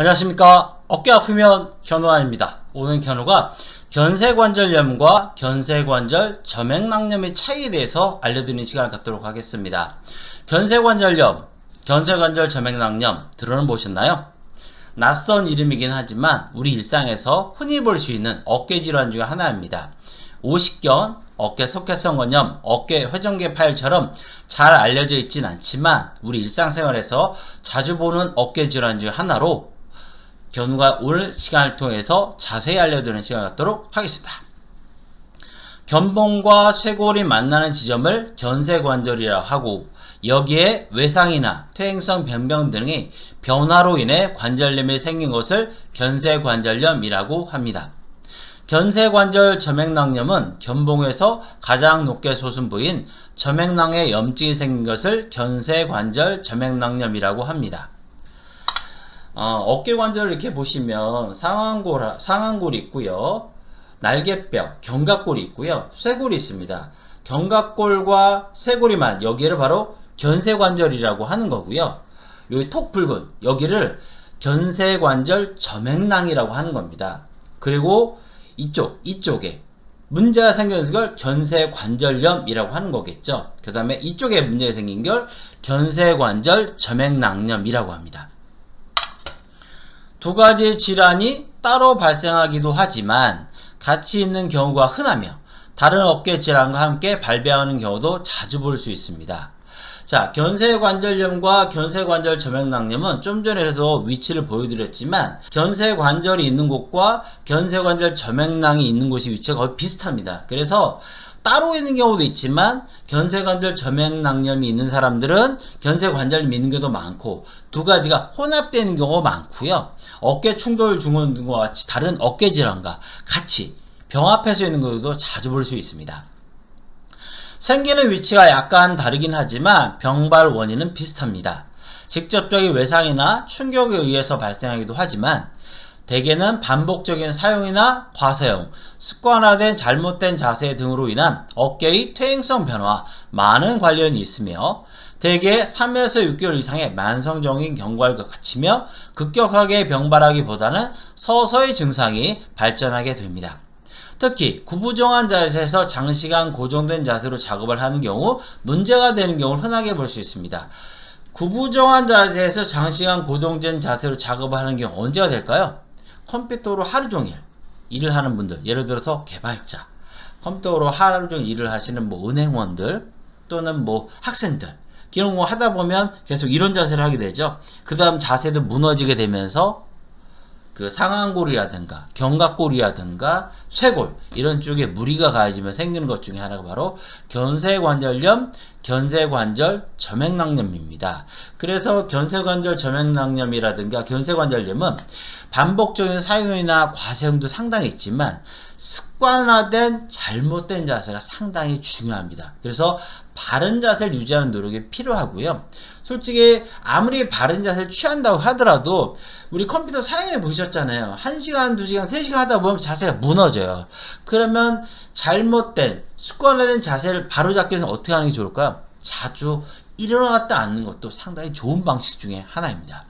안녕하십니까. 어깨 아프면 견우아입니다. 오늘 견우가 견쇄관절염과 견쇄관절 점액낭염의 차이에 대해서 알려드리는 시간을 갖도록 하겠습니다. 견쇄관절염, 견쇄관절 점액낭염 들어는 보셨나요? 낯선 이름이긴 하지만 우리 일상에서 흔히 볼 수 있는 어깨 질환 중 하나입니다. 오십견, 어깨 석회성 건염, 어깨 회전계 파열처럼 잘 알려져 있진 않지만 우리 일상생활에서 자주 보는 어깨 질환 중 하나로 견우가 오늘 시간을 통해서 자세히 알려드리는 시간을 갖도록 하겠습니다. 견봉과 쇄골이 만나는 지점을 견쇄관절이라고 하고 여기에 외상이나 퇴행성 변병 등의 변화로 인해 관절염이 생긴 것을 견쇄관절염이라고 합니다. 견쇄관절 점액낭염은 견봉에서 가장 높게 솟은 부위인 점액낭에 염증이 생긴 것을 견쇄관절 점액낭염이라고 합니다. 어깨 관절을 이렇게 보시면 상완골이 있고요. 날개뼈, 견갑골이 있고요. 쇄골이 있습니다. 견갑골과 쇄골이만 여기를 바로 견쇄관절이라고 하는 거고요. 여기 톡 붉은 여기를 견쇄관절 점액낭이라고 하는 겁니다. 그리고 이쪽에 문제가 생긴 걸 견쇄관절염이라고 하는 거겠죠. 그 다음에 이쪽에 문제가 생긴 걸 견쇄관절 점액낭염이라고 합니다. 두 가지 질환이 따로 발생하기도 하지만 같이 있는 경우가 흔하며 다른 어깨 질환과 함께 발병하는 경우도 자주 볼 수 있습니다. 자, 견쇄관절염과 견쇄관절 점액낭염은 좀 전에도 위치를 보여드렸지만 견쇄관절이 있는 곳과 견쇄관절 점액낭이 있는 곳이 위치가 거의 비슷합니다. 그래서 따로 있는 경우도 있지만 견쇄관절 점액낭염이 있는 사람들은 견쇄관절염이 있는 경우도 많고 두 가지가 혼합되는 경우가 많고요. 어깨 충돌 증후군과 같이 다른 어깨 질환과 같이 병합해서 있는 경우도 자주 볼 수 있습니다. 생기는 위치가 약간 다르긴 하지만 병발 원인은 비슷합니다. 직접적인 외상이나 충격에 의해서 발생하기도 하지만 대개는 반복적인 사용이나 과사용, 습관화된 잘못된 자세 등으로 인한 어깨의 퇴행성 변화와 많은 관련이 있으며 대개 3에서 6개월 이상의 만성적인 경과를 거치며 급격하게 병발하기보다는 서서히 증상이 발전하게 됩니다. 특히 구부정한 자세에서 장시간 고정된 자세로 작업을 하는 경우 문제가 되는 경우를 흔하게 볼 수 있습니다. 구부정한 자세에서 장시간 고정된 자세로 작업을 하는 경우 언제가 될까요? 컴퓨터로 하루 종일 일을 하는 분들, 예를 들어서 개발자, 컴퓨터로 하루 종일 일을 하시는 은행원들 또는 학생들 이런 거 하다 보면 계속 이런 자세를 하게 되죠. 그 다음 자세도 무너지게 되면서 그 상완골이라든가 견갑골이라든가 쇄골 이런 쪽에 무리가 가해지면 생기는 것 중에 하나가 바로 견쇄관절염, 견쇄관절 점액낭염입니다. 그래서 견쇄관절 점액낭염이라든가 견쇄관절염은 반복적인 사용이나 과사용도 상당히 있지만 습관화된 잘못된 자세가 상당히 중요합니다. 그래서 바른 자세를 유지하는 노력이 필요하고요. 솔직히 아무리 바른 자세를 취한다고 하더라도 우리 컴퓨터 사용해 보셨잖아요. 1시간, 2시간, 3시간 하다 보면 자세가 무너져요. 그러면 잘못된 습관화된 자세를 바로잡기 위해서 어떻게 하는 게 좋을까요? 자주 일어났다 앉는 것도 상당히 좋은 방식 중에 하나입니다.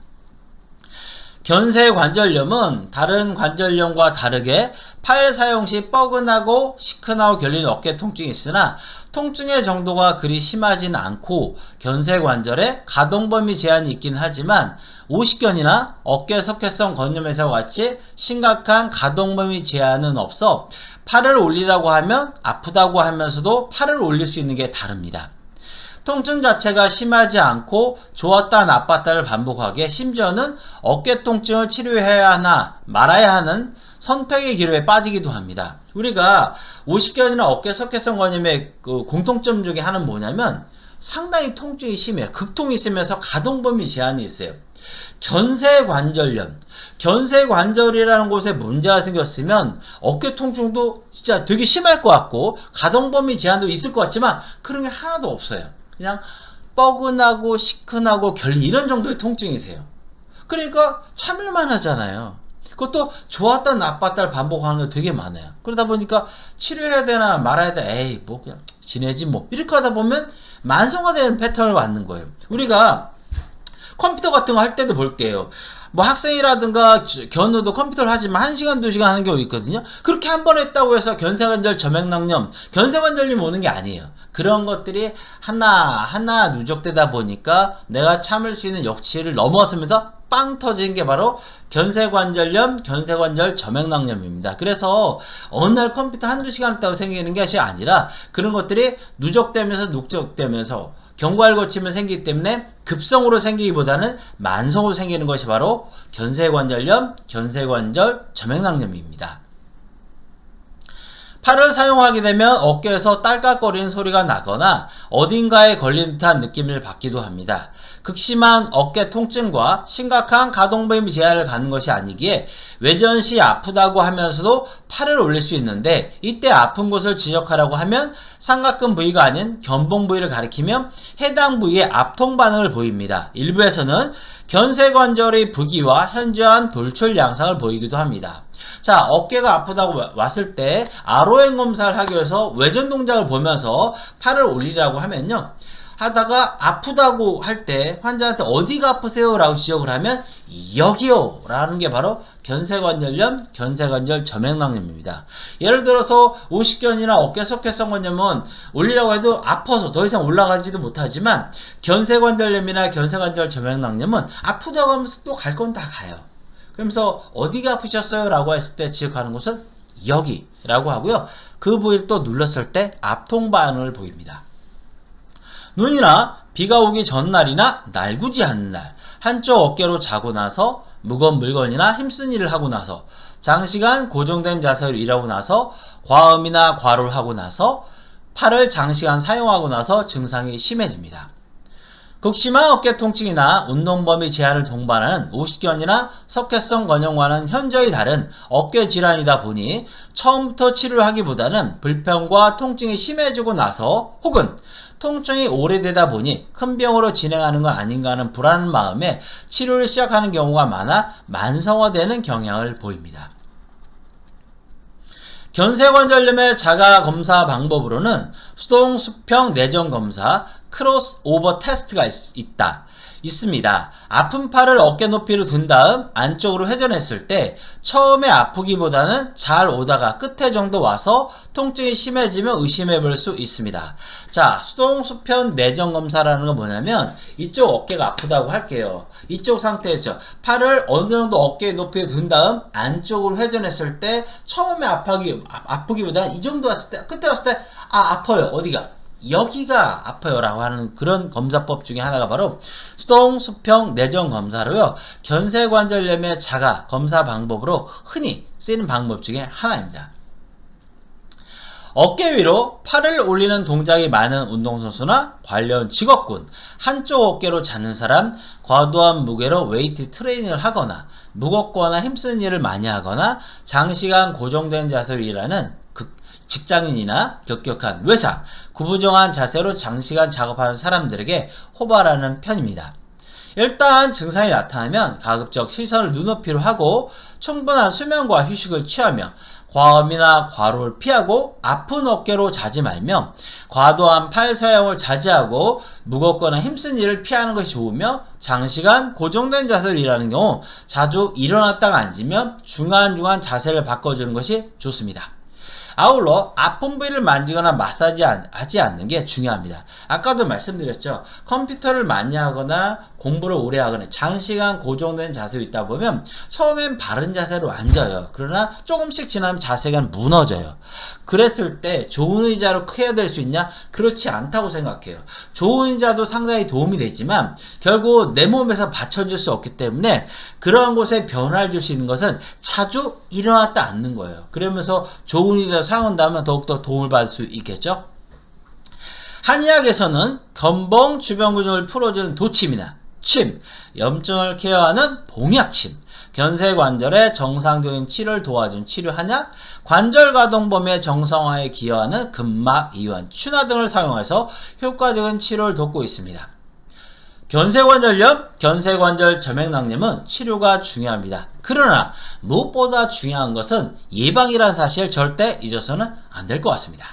견쇄관절염은 다른 관절염과 다르게 팔 사용 시 뻐근하고 시큰하고 결리는 어깨 통증이 있으나 통증의 정도가 그리 심하지는 않고 견쇄관절에 가동 범위 제한이 있긴 하지만 오십견이나 어깨 석회성 건염에서 같이 심각한 가동 범위 제한은 없어 팔을 올리라고 하면 아프다고 하면서도 팔을 올릴 수 있는 게 다릅니다. 통증 자체가 심하지 않고 좋았다 나빴다를 반복하게 심지어는 어깨 통증을 치료해야 하나 말아야 하는 선택의 기로에 빠지기도 합니다. 우리가 오십견이나 어깨 석회성 건염의 그 공통점 중에 하나는 뭐냐면 상당히 통증이 심해요. 극통이 있으면서 가동 범위 제한이 있어요. 견쇄관절이라는 곳에 문제가 생겼으면 어깨 통증도 진짜 되게 심할 것 같고 가동 범위 제한도 있을 것 같지만 그런 게 하나도 없어요. 그냥 뻐근하고 시큰하고 결리 이런 정도의 통증이세요. 그러니까 참을만 하잖아요. 그것도 좋았다 나빴다를 반복하는 게 되게 많아요. 그러다 보니까 치료해야 되나 말아야 되나 에이 그냥 지내지 이렇게 하다 보면 만성화되는 패턴을 맞는 거예요. 우리가 컴퓨터 같은 거 할 때도 볼게요. 뭐 학생이라든가 견우도 컴퓨터를 하지만 1시간, 2시간 하는 경우 있거든요. 그렇게 한 번 했다고 해서 견쇄관절, 점액낭염, 견쇄관절염 오는 게 아니에요. 그런 것들이 하나하나 누적되다 보니까 내가 참을 수 있는 역치를 넘어서면서 빵 터지는 게 바로 견쇄관절염, 견쇄관절 점액낭염입니다. 그래서 어느 날 컴퓨터 한두 시간 했다고 생기는 것이 아니라 그런 것들이 누적되면서 경과를 거치면 생기기 때문에 급성으로 생기기보다는 만성으로 생기는 것이 바로 견쇄관절염, 견쇄관절 점액낭염입니다. 팔을 사용하게 되면 어깨에서 딸깍거리는 소리가 나거나 어딘가에 걸린 듯한 느낌을 받기도 합니다. 극심한 어깨 통증과 심각한 가동범위 제한을 갖는 것이 아니기에 외전시 아프다고 하면서도 팔을 올릴 수 있는데 이때 아픈 곳을 지적하라고 하면 삼각근 부위가 아닌 견봉 부위를 가리키며 해당 부위에 압통 반응을 보입니다. 일부에서는 견쇄관절의 부기와 현저한 돌출 양상을 보이기도 합니다. 자, 어깨가 아프다고 왔을 때 ROM 검사를 하기 위해서 외전 동작을 보면서 팔을 올리라고 하면요, 하다가 아프다고 할 때 환자한테 어디가 아프세요? 라고 지적을 하면 여기요! 라는 게 바로 견쇄관절염, 견쇄관절 점액낭염입니다. 예를 들어서 오십견이나 어깨 석회성관염은 올리라고 해도 아파서 더 이상 올라가지도 못하지만 견쇄관절염이나 견쇄관절 점액낭염은 아프다고 하면서 또 갈 건 다 가요. 그러면서 어디가 아프셨어요? 라고 했을 때 지적하는 곳은 여기 라고 하고요. 그 부위를 또 눌렀을 때 압통 반응을 보입니다. 눈이나 비가 오기 전날이나 날구지 않는 날, 한쪽 어깨로 자고 나서 무거운 물건이나 힘쓴 일을 하고 나서 장시간 고정된 자세로 일하고 나서 과음이나 과로를 하고 나서 팔을 장시간 사용하고 나서 증상이 심해집니다. 극심한 어깨 통증이나 운동 범위 제한을 동반하는 오십견이나 석회성 건염과는 현저히 다른 어깨 질환이다 보니 처음부터 치료를 하기보다는 불편과 통증이 심해지고 나서 혹은 통증이 오래되다 보니 큰 병으로 진행하는 건 아닌가 하는 불안한 마음에 치료를 시작하는 경우가 많아 만성화되는 경향을 보입니다. 견쇄관절염의 자가 검사 방법으로는 수동 수평 내전 검사, 크로스 오버 테스트가 있습니다. 아픈 팔을 어깨 높이로 든 다음 안쪽으로 회전했을 때 처음에 아프기보다는 잘 오다가 끝에 정도 와서 통증이 심해지면 의심해 볼 수 있습니다. 자, 수동 수평 내전 검사라는 건 뭐냐면 이쪽 어깨가 아프다고 할게요. 이쪽 상태에서 팔을 어느 정도 어깨 높이에 든 다음 안쪽으로 회전했을 때 처음에 아프기보다는 이 정도 왔을 때 끝에 왔을 때 아파요. 어디가? 여기가 아파요 라고 하는 그런 검사법 중에 하나가 바로 수동 수평 내전 검사로요, 견쇄관절염의 자가 검사 방법으로 흔히 쓰이는 방법 중에 하나입니다. 어깨 위로 팔을 올리는 동작이 많은 운동선수나 관련 직업군, 한쪽 어깨로 자는 사람, 과도한 무게로 웨이트 트레이닝을 하거나 무겁거나 힘쓰는 일을 많이 하거나 장시간 고정된 자세로 일하는 직장인이나 격격한 외상, 구부정한 자세로 장시간 작업하는 사람들에게 호발하는 편입니다. 일단 증상이 나타나면 가급적 시선을 눈높이로 하고 충분한 수면과 휴식을 취하며 과음이나 과로를 피하고 아픈 어깨로 자지 말며 과도한 팔 사용을 자제하고 무겁거나 힘쓴 일을 피하는 것이 좋으며 장시간 고정된 자세를 일하는 경우 자주 일어났다가 앉으며 중간중간 자세를 바꿔주는 것이 좋습니다. 아울러 아픈 부위를 만지거나 마사지하지 않는 게 중요합니다. 아까도 말씀드렸죠. 컴퓨터를 많이 하거나 공부를 오래 하거나 장시간 고정된 자세로 있다 보면 처음엔 바른 자세로 앉아요. 그러나 조금씩 지나면 자세가 무너져요. 그랬을 때 좋은 의자로 케어될 수 있냐? 그렇지 않다고 생각해요. 좋은 의자도 상당히 도움이 되지만 결국 내 몸에서 받쳐줄 수 없기 때문에 그러한 곳에 변화를 줄 수 있는 것은 자주 일어났다 앉는 거예요. 그러면서 좋은 의자 사용한다면 더욱더 도움을 받을 수 있겠죠. 한의학에서는 견봉 주변 근육을 풀어주는 도침이나 침, 염증을 케어하는 봉약침, 견쇄관절의 정상적인 치료를 도와준 치료 한약, 관절 가동 범위의 정상화에 기여하는 근막 이완, 추나 등을 사용해서 효과적인 치료를 돕고 있습니다. 견쇄관절염, 견쇄관절 점액낭염은 치료가 중요합니다. 그러나 무엇보다 중요한 것은 예방이라는 사실 절대 잊어서는 안 될 것 같습니다.